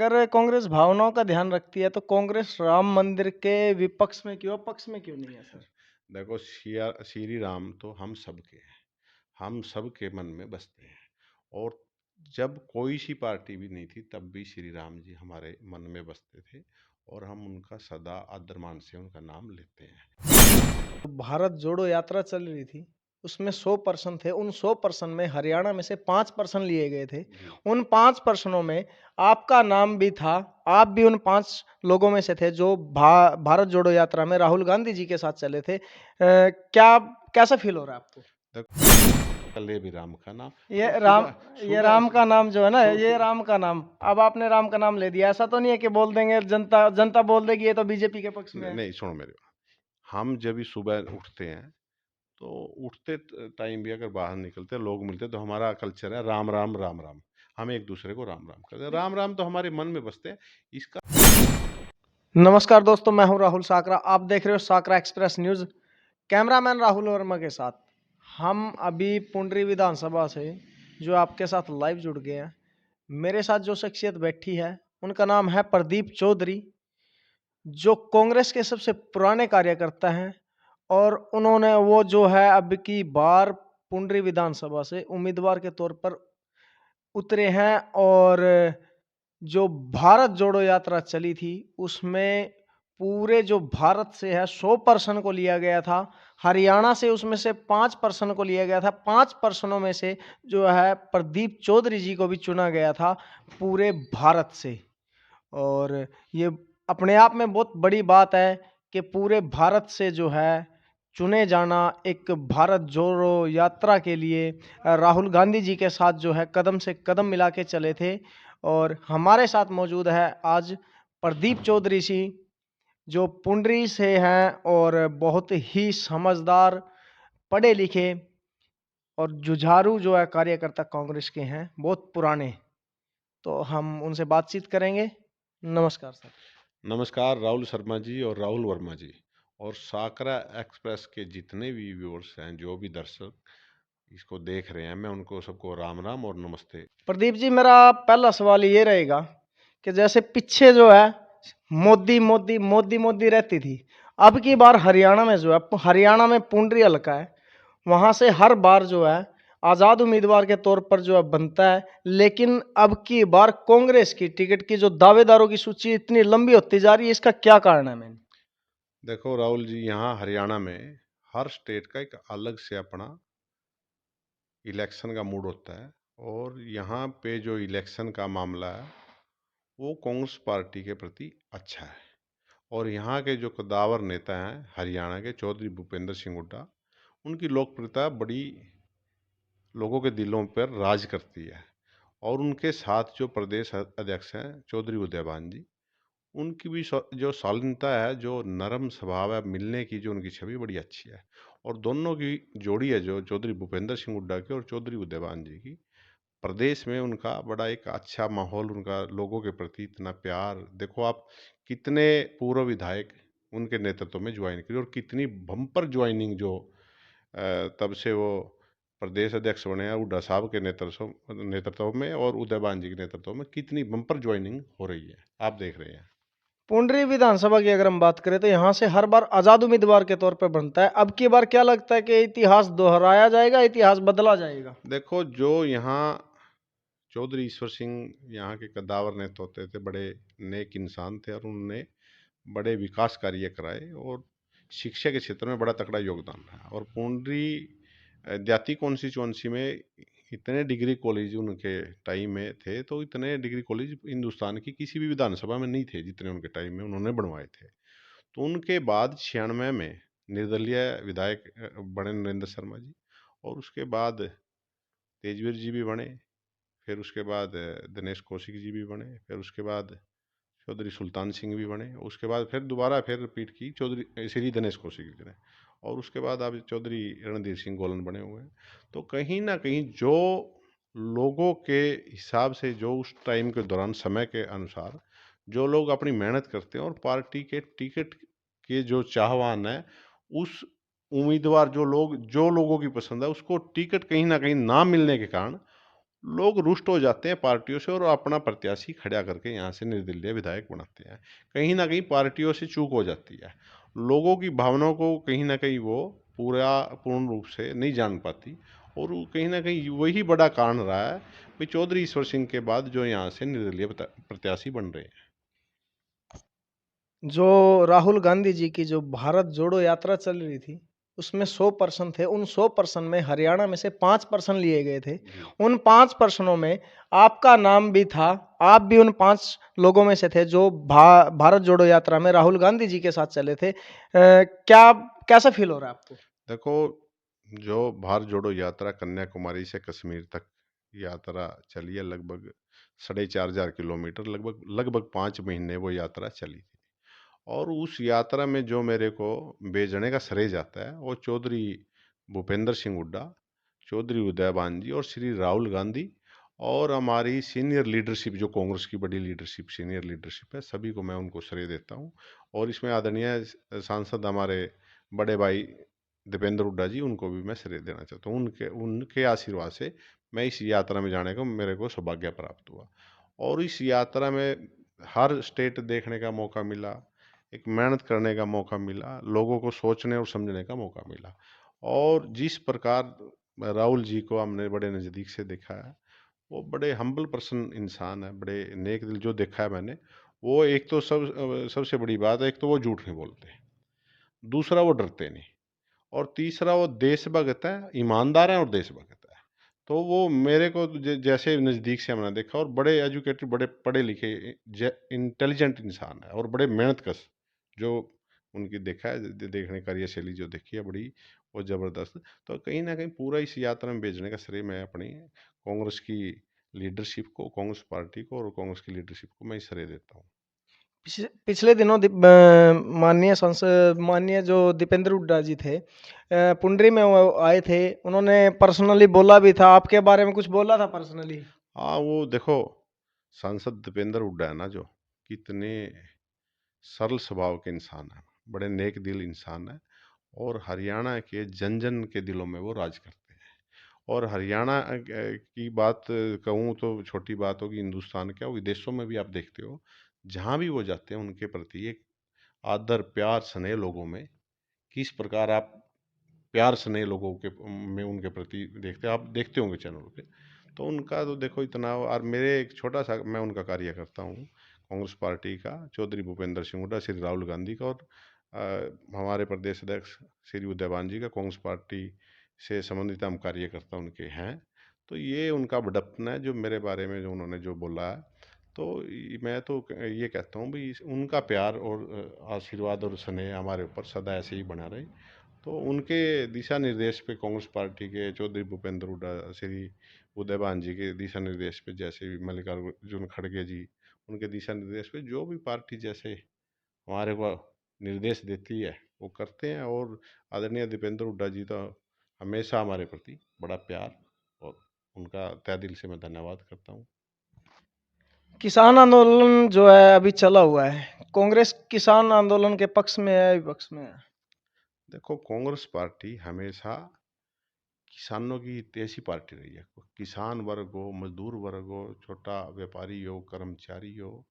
अगर कांग्रेस भावनाओं का ध्यान रखती है तो कांग्रेस राम मंदिर के विपक्ष में क्यों पक्ष में क्यों नहीं है सर? देखो श्री राम तो हम सबके हैं। हम सबके मन में बसते हैं। और जब कोई सी पार्टी भी नहीं थी तब भी श्री राम जी हमारे मन में बसते थे। और हम उनका सदा आदर मान से उनका नाम लेते हैं। भारत जोड़ो यात्रा चल रही थी, उसमें 100% थे। उन 100% में हरियाणा में से 5% लिए गए थे। जी। उन 5% में आपका नाम भी था। आप भी उन 5 लोगों में से थे जो भारत जोड़ो यात्रा में राहुल गांधी जी के साथ चले थे। क्या कैसा फील हो रहा है आपको? देखो ले भी राम का नाम। ये और राम सुबह ये सुबह राम का नाम जो है ना, ये सु, राम का नाम, अब आपने राम का नाम ले दिया। ऐसा तो नहीं है कि बोल देंगे जनता जनता बोल देगी ये तो बीजेपी के पक्ष में है। नहीं, सुनो मेरी बात। हम जब भी सुबह उठते हैं तो उठते टाइम भी अगर बाहर निकलते लोग मिलते तो हमारा कल्चर है राम राम राम राम। हम एक दूसरे को राम राम करते हैं। राम राम तो हमारे मन में बसते हैं। इसका नमस्कार दोस्तों, मैं हूं राहुल साकरा। आप देख रहे हो साकरा express news. Cameraman Rahul Verma के साथ हम अभी पुंडरी विधानसभा से जो आपके साथ लाइव जुड़ गए हैं। मेरे साथ जो शख्सियत बैठी है उनका नाम है प्रदीप चौधरी, जो कांग्रेस के सबसे पुराने कार्यकर्ता हैं। और उन्होंने वो जो है अब की बार पुंडरी विधानसभा से उम्मीदवार के तौर पर उतरे हैं। और जो भारत जोड़ो यात्रा चली थी उसमें पूरे जो भारत से है 100% को लिया गया था। हरियाणा से उसमें से 5% को लिया गया था। 5% में से जो है प्रदीप चौधरी जी को भी चुना गया था पूरे भारत से। और ये अपने आप में बहुत बड़ी बात है कि पूरे भारत से जो है चुने जाना, एक भारत जोड़ो यात्रा के लिए राहुल गांधी जी के साथ जो है कदम से कदम मिला के चले थे। और हमारे साथ मौजूद है आज प्रदीप चौधरी जी, जो पुंडरी से हैं और बहुत ही समझदार, पढ़े लिखे और जुझारू जो है कार्यकर्ता कांग्रेस के हैं, बहुत पुराने। तो हम उनसे बातचीत करेंगे। नमस्कार सर। नमस्कार राहुल शर्मा जी और राहुल वर्मा जी और साकरा एक्सप्रेस के जितने भी व्यूअर्स हैं, जो भी दर्शक इसको देख रहे हैं, मैं उनको सबको राम राम और नमस्ते। प्रदीप जी, मेरा पहला सवाल ये रहेगा कि जैसे पीछे जो है मोदी मोदी मोदी मोदी रहती थी, अब की बार हरियाणा में जो है, हरियाणा में पुंडरी हल्का है, वहां से हर बार जो है आजाद उम्मीदवार के तौर पर जो है बनता है। लेकिन अब की बार कांग्रेस की टिकट की जो दावेदारों की सूची इतनी लंबी होती जा रही है, इसका क्या कारण है? मैंने देखो राहुल जी, यहाँ हरियाणा में हर स्टेट का एक अलग से अपना इलेक्शन का मूड होता है। और यहाँ पे जो इलेक्शन का मामला है वो कांग्रेस पार्टी के प्रति अच्छा है। और यहाँ के जो कद्दावर नेता हैं हरियाणा के, चौधरी भूपेंद्र सिंह हुड्डा, उनकी लोकप्रियता बड़ी लोगों के दिलों पर राज करती है। और उनके साथ जो प्रदेश अध्यक्ष हैं चौधरी उदयभान जी, उनकी भी जो शालीनता है, जो नरम स्वभाव है, मिलने की जो उनकी छवि बड़ी अच्छी है। और दोनों की जोड़ी है जो चौधरी भूपेंद्र सिंह हुड्डा की और चौधरी उदयभान जी की, प्रदेश में उनका बड़ा एक अच्छा माहौल, उनका लोगों के प्रति इतना प्यार। देखो आप, कितने पूर्व विधायक उनके नेतृत्व में ज्वाइन करी और कितनी बम्पर ज्वाइनिंग जो तब से वो प्रदेश अध्यक्ष बने हैं हुड्डा साहब के नेतृत्व में और उदयभान जी के नेतृत्व में कितनी बम्पर ज्वाइनिंग हो रही है, आप देख रहे हैं। पुंडरी विधानसभा की अगर हम बात करें तो यहाँ से हर बार आजाद उम्मीदवार के तौर पर बनता है। अब की बार क्या लगता है कि इतिहास दोहराया जाएगा, इतिहास बदला जाएगा? देखो, जो यहाँ चौधरी ईश्वर सिंह यहाँ के कद्दावर नेता होते थे, बड़े नेक इंसान थे और उन्होंने बड़े विकास कार्य कराए और शिक्षा के क्षेत्र में बड़ा तगड़ा योगदान रहा। और पुंडरी जाति कॉन्स्टिट्यूंसी में इतने डिग्री कॉलेज उनके टाइम में थे, तो इतने डिग्री कॉलेज हिंदुस्तान की किसी भी विधानसभा में नहीं थे जितने उनके टाइम में उन्होंने बनवाए थे। तो उनके बाद 96 में निर्दलीय विधायक बने नरेंद्र शर्मा जी। और उसके बाद तेजवीर जी भी बने। फिर उसके बाद दिनेश कौशिक जी भी बने। फिर उसके बाद चौधरी सुल्तान सिंह भी बने। उसके बाद फिर दोबारा फिर रिपीट की चौधरी श्री दिनेश कौशिक जी ने। और उसके बाद अब चौधरी रणधीर सिंह गोलन बने हुए हैं। तो कहीं ना कहीं जो लोगों के हिसाब से, जो उस टाइम के दौरान समय के अनुसार जो लोग अपनी मेहनत करते हैं और पार्टी के टिकट के जो चाहवान है, उस उम्मीदवार जो लोगों की पसंद है उसको टिकट कहीं ना मिलने के कारण लोग रुष्ट हो जाते हैं पार्टियों से और अपना प्रत्याशी खड़ा करके यहाँ से निर्दलीय विधायक बनाते हैं। कहीं ना कहीं पार्टियों से चूक हो जाती है, लोगों की भावनाओं को कहीं ना कहीं वो पूर्ण रूप से नहीं जान पाती, और कहीं ना कहीं वही बड़ा कारण रहा है कि चौधरी ईश्वर सिंह के बाद जो यहाँ से निर्दलीय प्रत्याशी बन रहे हैं। जो राहुल गांधी जी की जो भारत जोड़ो यात्रा चल रही थी, उसमें 100% थे। उन 100% में हरियाणा में से 5% लिए गए थे। उन 5%ओं में आपका नाम भी था। आप भी उन 5 लोगों में से थे जो भारत जोड़ो यात्रा में राहुल गांधी जी के साथ चले थे। क्या कैसा फील हो रहा है आपको? देखो, जो भारत जोड़ो यात्रा कन्याकुमारी से कश्मीर तक यात्रा चली है, लगभग 4,500 किलोमीटर, लगभग लगभग 5 महीने वो यात्रा चली थी। और उस यात्रा में जो मेरे को भेजने का श्रेय जाता है वो चौधरी भूपेंद्र सिंह हुड्डा, चौधरी उदयभान जी और श्री राहुल गांधी और हमारी सीनियर लीडरशिप, जो कांग्रेस की बड़ी लीडरशिप, सीनियर लीडरशिप है, सभी को मैं उनको श्रेय देता हूँ। और इसमें आदरणीय सांसद हमारे बड़े भाई दीपेंद्र हुड्डा जी, उनको भी मैं श्रेय देना चाहता हूँ। उनके उनके आशीर्वाद से मैं इस यात्रा में जाने को मेरे को सौभाग्य प्राप्त हुआ। और इस यात्रा में हर स्टेट देखने का मौका मिला, एक मेहनत करने का मौका मिला, लोगों को सोचने और समझने का मौका मिला। और जिस प्रकार राहुल जी को हमने बड़े नज़दीक से देखा है, वो बड़े हम्बल पर्सन इंसान है, बड़े नेक दिल जो देखा है मैंने। वो एक तो सबसे बड़ी बात है, एक तो वो झूठ नहीं बोलते, दूसरा वो डरते नहीं, और तीसरा वो देशभक्त है, ईमानदार है और देशभक्त है। तो वो मेरे को जैसे नज़दीक से हमने देखा, और बड़े एजुकेटेड, बड़े पढ़े लिखे, इंटेलिजेंट इंसान है और बड़े मेहनतकश, जो उनकी देखा है, देखने कार्यशैली जो देखी है बड़ी वो ज़बरदस्त। तो कहीं ना कहीं पूरा इस यात्रा में भेजने का श्रेय मैं अपनी कांग्रेस की लीडरशिप को, कांग्रेस पार्टी को और कांग्रेस की लीडरशिप को मैं श्रेय देता हूँ। पिछले दिनों माननीय जो दीपेंद्र हुड्डा जी थे, पुंडरी में वो आए थे। उन्होंने पर्सनली बोला भी था, आपके बारे में कुछ बोला था पर्सनली? हाँ, वो देखो, सांसद दीपेंद्र हुड्डा है ना, जो कितने सरल स्वभाव के इंसान है, बड़े नेक दिल इंसान है, और हरियाणा के जन जन के दिलों में वो राज करते हैं। और हरियाणा की बात कहूँ तो छोटी बात होगी, हिंदुस्तान क्या, विदेशों में भी आप देखते हो, जहाँ भी वो जाते हैं उनके प्रति एक आदर, प्यार, स्नेह लोगों में, किस प्रकार आप प्यार स्नेह लोगों के में उनके प्रति देखते, आप देखते होंगे चैनल पे। तो उनका तो देखो इतना, और मेरे एक छोटा सा मैं उनका कार्य करता हूँ कांग्रेस पार्टी का, चौधरी भूपेंद्र सिंह हुड्डा, श्री राहुल गांधी का, और हमारे प्रदेश अध्यक्ष श्री उदयभान जी का, कांग्रेस पार्टी से संबंधित हम कार्यकर्ता उनके हैं। तो ये उनका बड़प्पन है जो मेरे बारे में जो उन्होंने जो बोला है। तो मैं तो ये कहता हूँ भाई, उनका प्यार और आशीर्वाद और स्नेह हमारे ऊपर सदा ऐसे ही बना रहे। तो उनके दिशा निर्देश पे कांग्रेस पार्टी के चौधरी भूपेंद्र हुड्डा, श्री उदयभान जी के दिशा निर्देश पे, जैसे भी मल्लिकार्जुन खड़गे जी, उनके दिशा निर्देश पे जो भी पार्टी जैसे हमारे को निर्देश देती है वो करते हैं। और आदरणीय दीपेंद्र हुड्डा जी तो हमेशा हमारे प्रति बड़ा प्यार, और उनका तहे दिल से मैं धन्यवाद करता हूँ। किसान आंदोलन जो है अभी चला हुआ है, कांग्रेस किसान आंदोलन के पक्ष में है, विपक्ष में है? देखो, कांग्रेस पार्टी हमेशा किसानों की ऐसी पार्टी रही है। किसान वर्ग हो, मजदूर वर्ग हो, छोटा व्यापारी हो, कर्मचारी हो,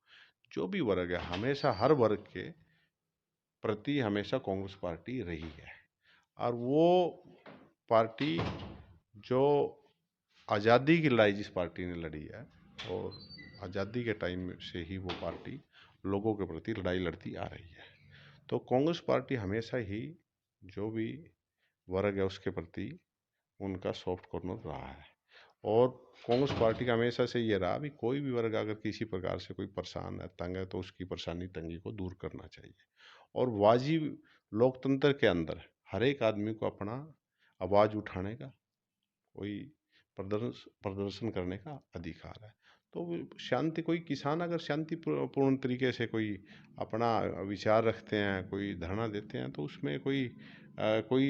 जो भी वर्ग है, हमेशा हर वर्ग के प्रति हमेशा कांग्रेस पार्टी रही है। और वो पार्टी जो आज़ादी की लड़ाई जिस पार्टी ने लड़ी है, और आज़ादी के टाइम से ही वो पार्टी लोगों के प्रति लड़ाई लड़ती आ रही है। तो कांग्रेस पार्टी हमेशा ही जो भी वर्ग है उसके प्रति उनका सॉफ्ट कॉर्नर रहा है। और कांग्रेस पार्टी का हमेशा से ये रहा भी, कोई भी वर्ग अगर किसी प्रकार से कोई परेशान है, तंग है, तो उसकी परेशानी तंगी को दूर करना चाहिए। और वाजिब लोकतंत्र के अंदर हर एक आदमी को अपना आवाज़ उठाने का, कोई प्रदर्शन करने का अधिकार है। तो शांति, कोई किसान अगर शांतिपूर्ण तरीके से कोई अपना विचार रखते हैं, कोई धरना देते हैं, तो उसमें कोई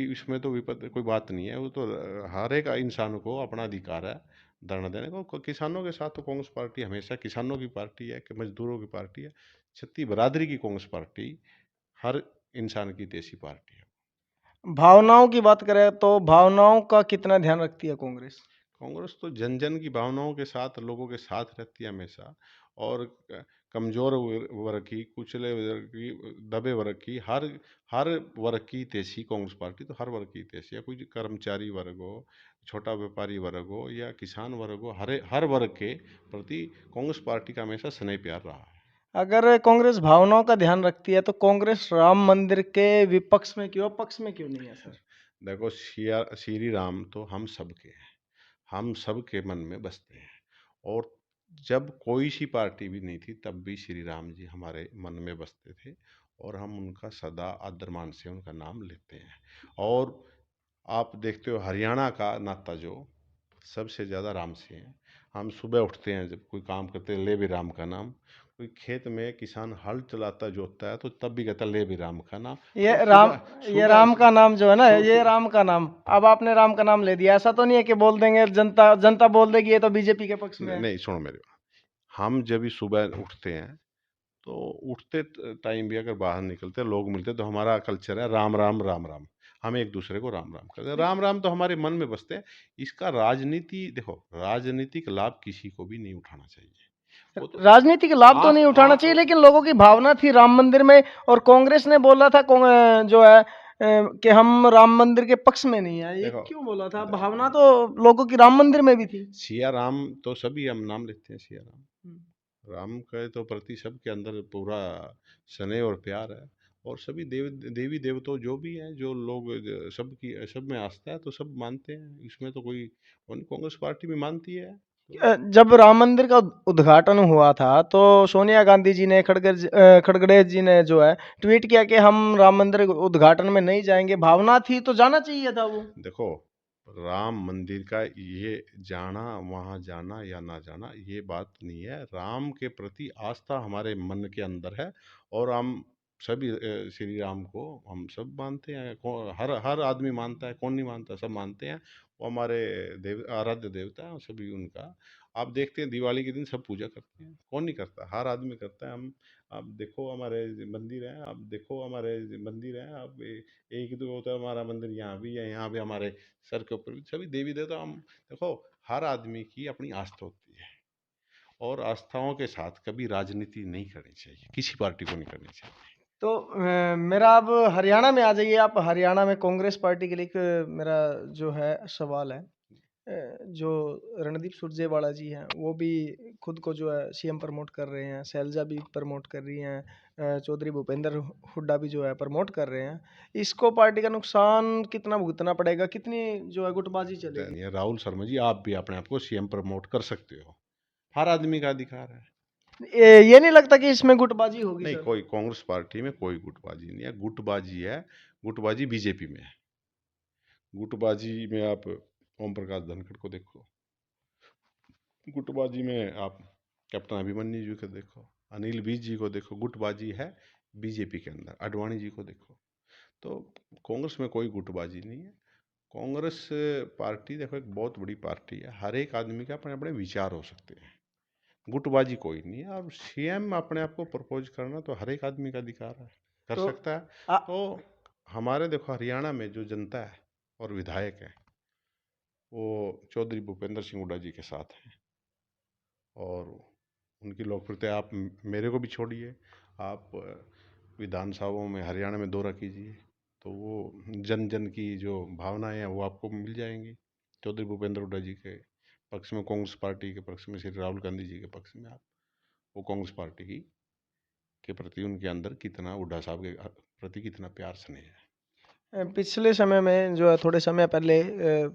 इसमें तो विपद कोई बात नहीं है। वो तो हर एक इंसान को अपना अधिकार है धरना देने को। किसानों के साथ तो कांग्रेस पार्टी हमेशा किसानों की पार्टी है, कि मजदूरों की पार्टी है, छत्ती बरादरी की कांग्रेस पार्टी हर इंसान की देसी पार्टी है। भावनाओं की बात करें तो भावनाओं का कितना ध्यान रखती है कांग्रेस? कांग्रेस तो जन जन की भावनाओं के साथ, लोगों के साथ रहती है हमेशा। और कमजोर वर्ग की, कुचले वर्ग की, दबे वर्ग की, हर हर वर्ग की हितैषी कांग्रेस पार्टी तो हर वर्ग की हितैषी है। कोई कर्मचारी वर्ग हो, छोटा व्यापारी वर्ग हो या किसान वर्ग हो, हर वर्ग के प्रति कांग्रेस पार्टी का हमेशा स्नेह प्यार रहा है। अगर कांग्रेस भावनाओं का ध्यान रखती है तो कांग्रेस राम मंदिर के विपक्ष में क्यों, पक्ष में क्यों नहीं है सर? देखो, श्री राम तो हम सबके हैं, हम सबके मन में बसते हैं। और जब कोई सी पार्टी भी नहीं थी तब भी श्री राम जी हमारे मन में बसते थे, और हम उनका सदा आदर मान से उनका नाम लेते हैं। और आप देखते हो हरियाणा का नाता जो सबसे ज़्यादा राम से है। हम सुबह उठते हैं, जब कोई काम करते हैं, ले भी राम का नाम। कोई खेत में किसान हल चलाता जोतता है तो तब भी कहता है ले भी राम का नाम। ये और राम, सुबह ये सुबह राम का नाम जो है ना, सु, ये सु, राम का नाम, अब आपने राम का नाम ले दिया, ऐसा तो नहीं है कि बोल देंगे जनता, जनता बोल देगी ये तो बीजेपी के पक्ष में है। नहीं, सुनो मेरी बात। हम जब भी सुबह उठते हैं तो उठते टाइम भी अगर बाहर निकलते लोग मिलते तो हमारा कल्चर है राम राम राम राम। हम एक दूसरे को राम राम करते हैं, राम राम तो हमारे मन में बसते हैं। इसका राजनीति देखो, राजनीतिक लाभ किसी को भी नहीं उठाना चाहिए। वो तो राजनीतिक लाभ तो आस नहीं आ, उठाना चाहिए, लेकिन लोगों की भावना थी राम मंदिर में, और कांग्रेस ने बोला था जो है कि हम राम मंदिर के पक्ष में नहीं है। ये देखो, क्यों बोला था? भावना तो लोगों की राम मंदिर में भी थी। सिया राम तो सभी हम नाम लेते हैं, सिया राम। हम्म। राम के तो प्रति सबके अंदर पूरा स्नेह और प्यार है। और सभी देवी देवता जो भी हैं, जो लोग सबकी सब में आस्था है तो सब मानते हैं। इसमें तो कोई कांग्रेस पार्टी भी मानती है तो। जब राम मंदिर का उद्घाटन हुआ था तो सोनिया गांधी जी ने, खड़गड़े जी ने जो है ट्वीट किया कि हम राम मंदिर उद्घाटन में नहीं जाएंगे। भावना थी तो जाना चाहिए था वो। देखो, राम मंदिर का ये जाना, वहाँ जाना या ना जाना ये बात नहीं है। राम के प्रति आस्था हमारे मन के अंदर है। और हम सभी श्री राम को हम सब मानते हैं। हर हर आदमी मानता है, कौन नहीं मानता, सब मानते हैं। वो हमारे आराध्य देवता है सभी उनका। आप देखते हैं दिवाली के दिन सब पूजा करते हैं, कौन नहीं करता, हर आदमी करता है। हम आप देखो हमारे मंदिर हैं, आप देखो हमारे मंदिर हैं, आप एक दो होता है हमारा मंदिर, यहाँ भी है, यहाँ भी हमारे सर के ऊपर भी सभी देवी देवता। हम देखो, हर आदमी की अपनी आस्था होती है, और आस्थाओं के साथ कभी राजनीति नहीं करनी चाहिए, किसी पार्टी को नहीं करनी चाहिए। तो मेरा अब हरियाणा में आ जाइए आप। हरियाणा में कांग्रेस पार्टी के लिए एक मेरा जो है सवाल है। जो रणदीप सुरजेवाला जी हैं वो भी खुद को जो है सीएम प्रमोट कर रहे हैं, शैलजा भी प्रमोट कर रही हैं, चौधरी भूपेंद्र हुड्डा भी जो है प्रमोट कर रहे हैं। इसको पार्टी का नुकसान कितना भुगतना पड़ेगा, कितनी जो है गुटबाजी चलेगी? राहुल शर्मा जी, आप भी अपने आप को सीएम प्रमोट कर सकते हो, हर आदमी का अधिकार है। ये नहीं लगता कि इसमें गुटबाजी होगी नहीं, सर? कोई कांग्रेस पार्टी में कोई गुटबाजी नहीं है। गुटबाजी है, गुटबाजी बीजेपी में है। गुटबाजी में आप ओम प्रकाश धनखड़ को देखो, गुटबाजी में आप कैप्टन अभिमन्यु जी को देखो, अनिल विज जी को देखो। गुटबाजी है बीजेपी के अंदर, आडवाणी जी को देखो। तो कांग्रेस में कोई गुटबाजी नहीं है। कांग्रेस पार्टी देखो एक बहुत बड़ी पार्टी है, हर एक आदमी के अपने अपने विचार हो सकते हैं, गुटबाजी कोई नहीं है। अब सीएम अपने आप को प्रपोज करना तो हर एक आदमी का अधिकार है, कर तो सकता है। आ, तो हमारे देखो हरियाणा में जो जनता है और विधायक है वो चौधरी भूपेंद्र सिंह हुड्डा जी के साथ हैं। और उनकी लोकप्रियता आप मेरे को भी छोड़िए, आप विधानसभाओं में हरियाणा में दौरा कीजिए तो वो जन जन की जो भावनाएं हैं वो आपको मिल जाएंगी। चौधरी भूपेंद्र हुड्डा जी के पक्ष में, कांग्रेस पार्टी के पक्ष में, श्री राहुल गांधी जी के पक्ष में, आप वो कांग्रेस पार्टी की के प्रति उनके अंदर कितना, हुड्डा साहब के प्रति कितना प्यार स्नेह है। पिछले समय में जो है, थोड़े समय पहले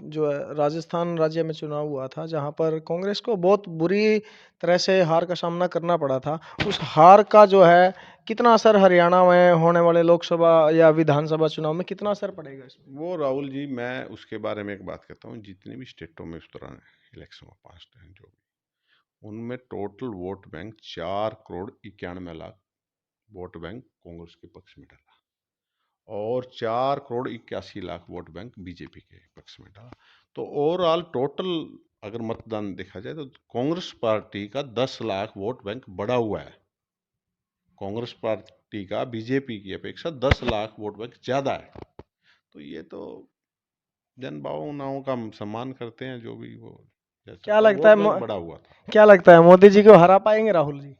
जो है राजस्थान राज्य में चुनाव हुआ था जहां पर कांग्रेस को बहुत बुरी तरह से हार का सामना करना पड़ा था। उस हार का जो है कितना असर हरियाणा में होने वाले लोकसभा या विधानसभा चुनाव में कितना असर पड़ेगा इसमें? वो राहुल जी, मैं उसके बारे में एक बात कहता हूँ। जितने भी स्टेटों में इस दौरान इलेक्शन में 5 जो भी, उनमें total vote bank 4,91,00,000 vote bank Congress के पक्ष में डाला, और 4,81,00,000 वोट बैंक बीजेपी के पक्ष में डाला। तो ओवरऑल टोटल अगर मतदान देखा जाए तो कांग्रेस पार्टी का 10 लाख वोट बैंक बढ़ा हुआ है। कांग्रेस पार्टी का बीजेपी की अपेक्षा 10 लाख वोट बैंक ज्यादा है। तो ये तो जन भावनाओं का हम सम्मान करते हैं, जो भी वो जैसा क्या और लगता है वोट बैंक बड़ा हुआ था। क्या लगता है मोदी जी को हरा पाएंगे राहुल जी?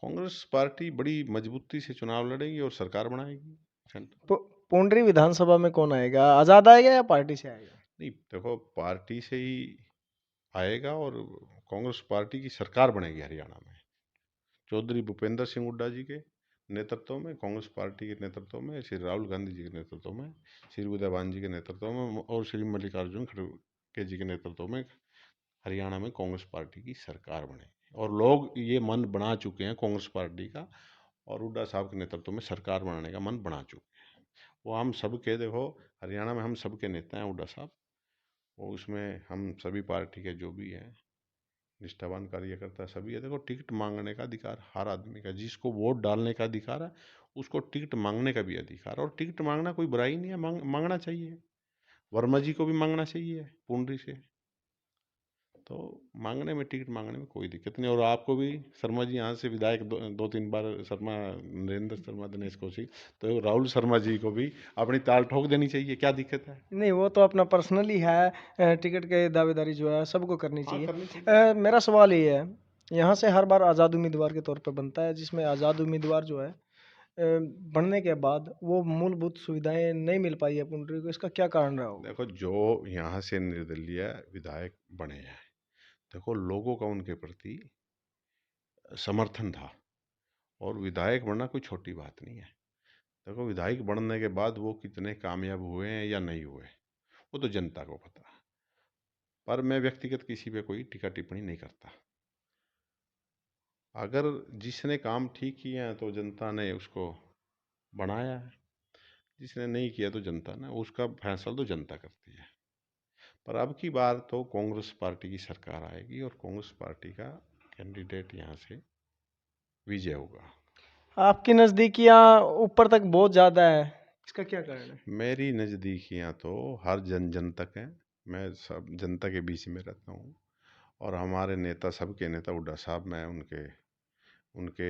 कांग्रेस पार्टी बड़ी मजबूती से चुनाव लड़ेगी और सरकार बनाएगी सेंटर। पु- पुंडरी विधानसभा में कौन आएगा, आजाद आएगा या पार्टी से आएगा? नहीं, देखो पार्टी से ही आएगा और कांग्रेस पार्टी की सरकार बनेगी हरियाणा में। चौधरी भूपेंद्र सिंह हुड्डा जी के नेतृत्व में, कांग्रेस पार्टी के नेतृत्व में, श्री राहुल गांधी जी के नेतृत्व में, श्री उदयभान जी के नेतृत्व में और श्री मल्लिकार्जुन खड़गे जी के नेतृत्व में हरियाणा में कांग्रेस पार्टी की सरकार बने। और लोग ये मन बना चुके हैं कांग्रेस पार्टी का, और हुड्डा साहब के नेतृत्व में सरकार बनाने का मन बना चुके हैं। वो हम सबके, देखो हरियाणा में हम सबके नेता हैं हुड्डा साहब, वो उसमें हम सभी पार्टी के जो भी हैं निष्ठावान कार्यकर्ता सभी है। देखो टिकट मांगने का अधिकार हर आदमी का, जिसको वोट डालने का अधिकार है उसको टिकट मांगने का भी अधिकार है। और टिकट मांगना कोई बुराई नहीं है, मांगना चाहिए। वर्मा जी को भी मांगना चाहिए पुंडरी से, तो मांगने में, टिकट मांगने में कोई दिक्कत नहीं। और आपको भी शर्मा जी यहाँ से विधायक दो तीन बार, शर्मा नरेंद्र शर्मा, दिनेश कौशिक, तो राहुल शर्मा जी को भी अपनी ताल ठोक देनी चाहिए, क्या दिक्कत है? नहीं, वो तो अपना पर्सनली है। टिकट के दावेदारी जो है सबको करनी हाँ चाहिए। करनी चाहिए। मेरा सवाल ये है, यहाँ से हर बार आज़ाद उम्मीदवार के तौर पे बनता है, जिसमें आज़ाद उम्मीदवार जो है बनने के बाद वो मूलभूत सुविधाएं नहीं मिल पाई है पुंडरी को, इसका क्या कारण रहा होगा? देखो जो यहाँ से निर्दलीय विधायक बने हैं, देखो लोगों का उनके प्रति समर्थन था, और विधायक बनना कोई छोटी बात नहीं है। देखो विधायक बनने के बाद वो कितने कामयाब हुए हैं या नहीं हुए, वो तो जनता को पता है। पर मैं व्यक्तिगत किसी पे कोई टीका टिप्पणी नहीं करता। अगर जिसने काम ठीक किए हैं तो जनता ने उसको बनाया है, जिसने नहीं किया तो जनता ने, उसका फैसला तो जनता करती है। पर अब की बार तो कांग्रेस पार्टी की सरकार आएगी और कांग्रेस पार्टी का कैंडिडेट यहाँ से विजय होगा। आपकी नज़दीकियाँ ऊपर तक बहुत ज़्यादा है, इसका क्या कारण है? मेरी नज़दीकियाँ तो हर जन तक हैं। मैं सब जनता के बीच में रहता हूँ, और हमारे नेता, सबके नेता हुड्डा साहब, मैं उनके उनके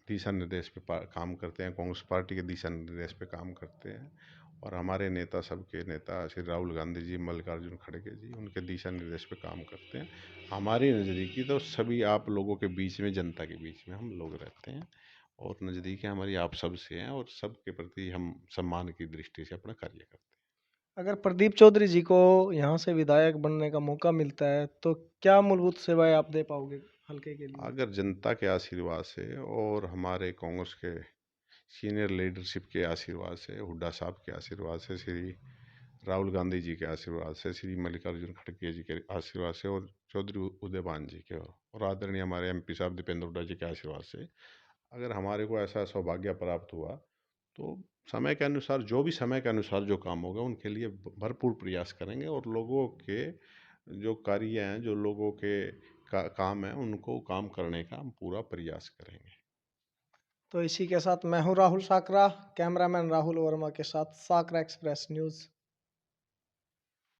दिशा निर्देश पे काम करते हैं, कांग्रेस पार्टी के दिशा निर्देश पे काम करते हैं। और हमारे नेता, सबके नेता श्री राहुल गांधी जी, मल्लिकार्जुन खड़गे जी, उनके दिशा निर्देश पे काम करते हैं। हमारी नज़दीकी तो सभी आप लोगों के बीच में, जनता के बीच में हम लोग रहते हैं, और नज़दीकी हमारी आप सबसे हैं, और सबके प्रति हम सम्मान की दृष्टि से अपना कार्य करते हैं। अगर प्रदीप चौधरी जी को यहाँ से विधायक बनने का मौका मिलता है तो क्या मूलभूत सेवाएं आप दे पाओगे हल्के के लिए? अगर जनता के आशीर्वाद से और हमारे कांग्रेस के सीनियर लीडरशिप के आशीर्वाद से, हुड्डा साहब के आशीर्वाद से, श्री राहुल गांधी जी के आशीर्वाद से, श्री मल्लिकार्जुन खड़गे जी के आशीर्वाद से, और चौधरी उदयभान जी के, और आदरणीय हमारे एमपी साहब दीपेंद्र हुड्डा जी के आशीर्वाद से, अगर हमारे को ऐसा सौभाग्य प्राप्त हुआ तो समय के अनुसार, जो भी समय के अनुसार जो काम होगा उनके लिए भरपूर प्रयास करेंगे, और लोगों के जो कार्य हैं, जो लोगों के काम हैं, उनको काम करने का हम पूरा प्रयास करेंगे। तो इसी के साथ मैं हूँ राहुल साकरा, कैमरामैन राहुल वर्मा के साथ साकरा एक्सप्रेस न्यूज़।